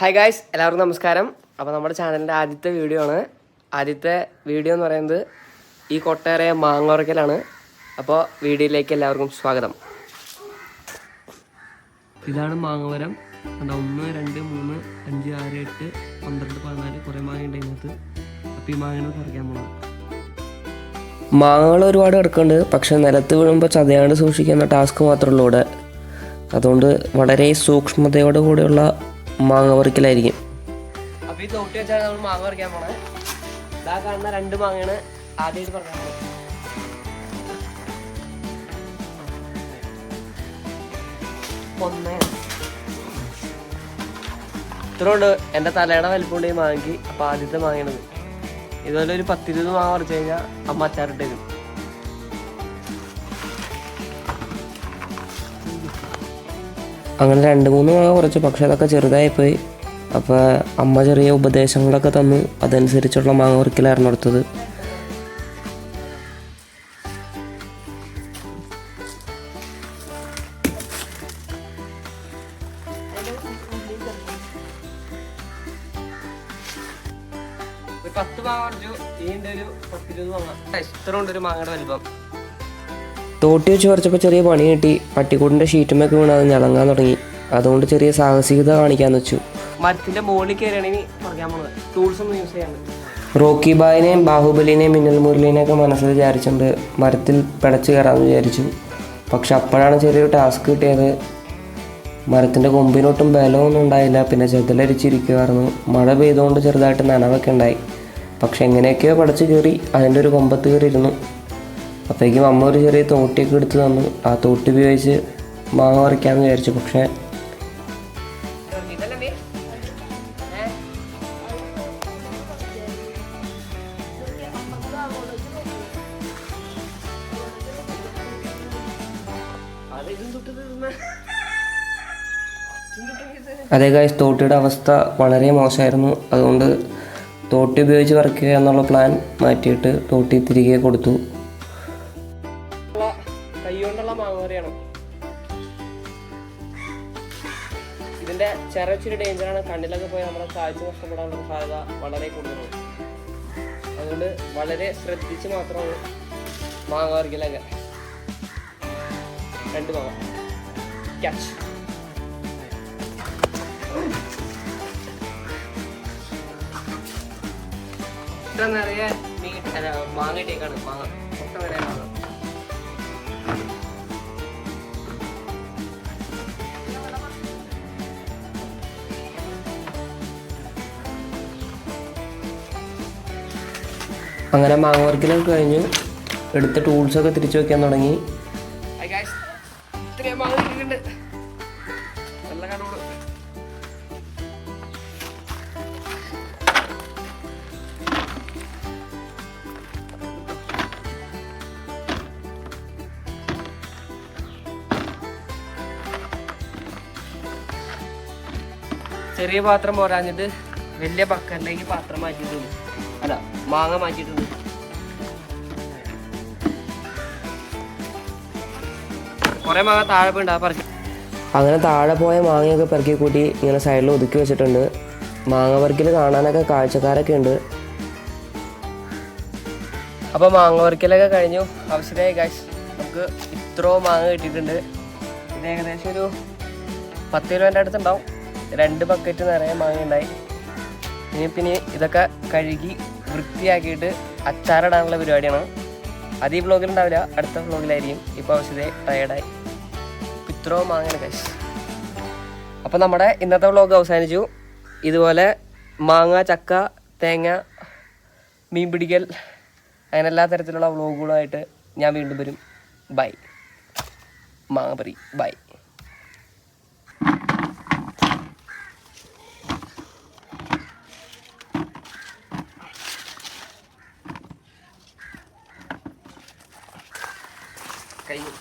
Hi guys, എല്ലാവർക്കും നമസ്കാരം. അപ്പോൾ നമ്മുടെ ചാനലിൻ്റെ ആദ്യത്തെ വീഡിയോ ആണ്. ആദ്യത്തെ വീഡിയോ എന്ന് പറയുന്നത് ഈ കൊട്ടേറിയ മാങ്ങ ഉറക്കലാണ്. അപ്പോൾ വീഡിയോയിലേക്ക് എല്ലാവർക്കും സ്വാഗതം. ഇതാണ് മാങ്ങമരം. 1, 2, 3, 5, 6, 8, 12, 14 കുറേ മാങ്ങ ഉണ്ട് ഇതിനകത്ത്. അപ്പോൾ ഈ മാങ്ങ പറിക്കാൻ പോകണം. മാങ്ങകൾ ഒരുപാട് കിടക്കുന്നുണ്ട്. പക്ഷെ നിലത്ത് വീഴുമ്പോൾ ചതയാണ്ട് സൂക്ഷിക്കുന്ന ടാസ്ക് മാത്രമേ ഉള്ളൂ ഇവിടെ. അതുകൊണ്ട് വളരെ സൂക്ഷ്മതയോടു കൂടിയുള്ള മാങ്ങ പറിക്കലായിരിക്കും. അപ്പോൾ ഈ തോട്ടി വെച്ചാണ് നമ്മൾ മാങ്ങ പറിക്കാൻ പോണത്. ഇതാ കാണുന്ന 2 മാങ്ങയാണ് ആദ്യമായിട്ട് പറിക്കാൻ പോകുന്നത്. ഇത്രയുണ്ട്. എൻ്റെ തലയുടെ വലിപ്പമുണ്ട് ഈ മാങ്ങയ്ക്ക്. അപ്പോൾ ആദ്യത്തെ മാങ്ങയാണത്. ഇതുപോലെ ഒരു 10-20 മാങ്ങ പറിച്ചു കഴിഞ്ഞാൽ അമ്മ അച്ചാറിട്ട് തരും. അങ്ങനെ 2-3 മാങ്ങ കുറച്ച്, പക്ഷെ അതൊക്കെ ചെറുതായിപ്പോയി. അപ്പോൾ അമ്മ ചെറിയ ഉപദേശങ്ങളൊക്കെ തന്നു. അതനുസരിച്ചുള്ള മാങ്ങ പറിക്കലായിരുന്നു അടുത്തത്. ഒരു 10 മാങ്ങ പറിച്ചു. ഇതിൻ്റെ ഒരു 10-20 മാങ്ങ. ഇത്ര കൊണ്ടൊരു മാങ്ങയുടെ വലിപ്പം. തോട്ടി വെച്ച് പറിച്ചപ്പോൾ ചെറിയ പണി കിട്ടി. പട്ടിക്കൂടിൻ്റെ ഷീറ്റുമൊക്കെ വീണ് അത് ഞളങ്ങാൻ തുടങ്ങി. അതുകൊണ്ട് ചെറിയ സാഹസികത കാണിക്കാന്ന് വെച്ചു. മരത്തിൻ്റെ മുകളിൽ കയറിയാണെങ്കിൽ പറിക്കാൻ പോകുന്നത്. ടൂൾസ് ഒന്നും യൂസ് ചെയ്യാണ്ട്. റോക്കി ബായിനെയും ബാഹുബലിനെയും മിന്നൽ മുരളിനെയൊക്കെ മനസ്സിൽ വിചാരിച്ചുകൊണ്ട് മരത്തിൽ പിടച്ച് കയറാമെന്ന് വിചാരിച്ചു. പക്ഷെ അപ്പോഴാണ് ചെറിയൊരു ടാസ്ക് കിട്ടിയത്. മരത്തിൻ്റെ കൊമ്പിനൊട്ടും ബലമൊന്നും ഉണ്ടായില്ല. പിന്നെ ചെതലരിച്ചിരിക്കുമായിരുന്നു. മഴ പെയ്തുകൊണ്ട് ചെറുതായിട്ട് നനവൊക്കെ ഉണ്ടായി. പക്ഷെ എങ്ങനെയൊക്കെയോ പടച്ച് കയറി അതിൻ്റെ ഒരു കൊമ്പത്ത് കയറിയിരുന്നു. അപ്പോഴേക്കും അമ്മ ഒരു ചെറിയ തോട്ടിയൊക്കെ എടുത്ത് തന്നു. ആ തോട്ടി ഉപയോഗിച്ച് മാങ്ങ പറിക്കാമെന്ന് വിചാരിച്ചു. പക്ഷേ അതേ ഗായ്സ്, തോട്ടിയുടെ അവസ്ഥ വളരെ മോശമായിരുന്നു. അതുകൊണ്ട് തോട്ടി ഉപയോഗിച്ച് പറിക്കുക എന്നുള്ള പ്ലാൻ മാറ്റിയിട്ട് തോട്ടി തിരികെ കൊടുത്തു. കൈകൊണ്ടുള്ള മാങ്ങ കറിയാണ്. ഇതിൻ്റെ ചെറിയ ഡേഞ്ചറാണ്. കണ്ണിലൊക്കെ പോയി നമ്മുടെ കാഴ്ച നഷ്ടപ്പെടാനുള്ള സാധ്യത വളരെ കൂടുതലാണ്. അതുകൊണ്ട് വളരെ ശ്രദ്ധിച്ച് മാത്രമാണ് മാങ്ങ പറിക്കലൊക്കെ. 2 മാങ്ങ ക്യാച്ച്. ഇത്ര നിറയെ മാങ്ങ ഇട്ടേക്കാണ്. മാങ്ങ ഒട്ട നിറയെ മാങ്ങ. അങ്ങനെ മാങ്ങ പറിക്കലൊക്കെ കഴിഞ്ഞു. എടുത്ത ടൂൾസൊക്കെ തിരിച്ചു വയ്ക്കാൻ തുടങ്ങി. ഇത്രയും മാങ്ങ കിട്ടിയിട്ടുണ്ട്. നല്ല കടവുള്ളൂ. ചെറിയ പാത്രം പോരാഞ്ഞിട്ട് വലിയ ബക്കറ്റിലേക്ക് പാത്രം മാറ്റിയിട്ടുണ്ട്. അല്ല, മാങ്ങ മാറ്റിയിട്ടുണ്ട്. കുറേ മാങ്ങ താഴെ പോയിട്ടുണ്ട്. പറിച്ചു. അങ്ങനെ താഴെ പോയ മാങ്ങയൊക്കെ പെറുക്കി കൂട്ടി ഇങ്ങനെ സൈഡിൽ ഒതുക്കി വെച്ചിട്ടുണ്ട്. മാങ്ങ പറിക്കൽ കാണാനൊക്കെ കാഴ്ചക്കാരൊക്കെ ഉണ്ട്. അപ്പോൾ മാങ്ങ പറിക്കലൊക്കെ കഴിഞ്ഞു. ആവശ്യമായി ഗൈസ്. നമുക്ക് ഇത്രയും മാങ്ങ കിട്ടിയിട്ടുണ്ട്. ഇത് ഏകദേശം ഒരു 10 കിലോൻ്റെ അടുത്തുണ്ടാവും. 2 ബക്കറ്റ് നിറയെ മാങ്ങ ഉണ്ടായി. പിന്നെ ഇതൊക്കെ കഴുകി വൃത്തിയാക്കിയിട്ട് അച്ചാറിടാനുള്ള പരിപാടിയാണ്. അത് ഈ വ്ളോഗിലുണ്ടാവില്ല, അടുത്ത വ്ളോഗിലായിരിക്കും. ഇപ്പോൾ ആവശ്യത്തെ ടയേർഡായി. ഇത്രയും മാങ്ങയാണ് ഗൈസ്. അപ്പോൾ നമ്മുടെ ഇന്നത്തെ വ്ളോഗ് അവസാനിച്ചു. ഇതുപോലെ മാങ്ങ, ചക്ക, തേങ്ങ, മീൻ പിടിക്കൽ, അങ്ങനെ എല്ലാ തരത്തിലുള്ള വ്ളോഗുകളുമായിട്ട് ഞാൻ വീണ്ടും വരും. ബൈ. മാങ്ങ പറി. ബൈ. കഴിഞ്ഞു.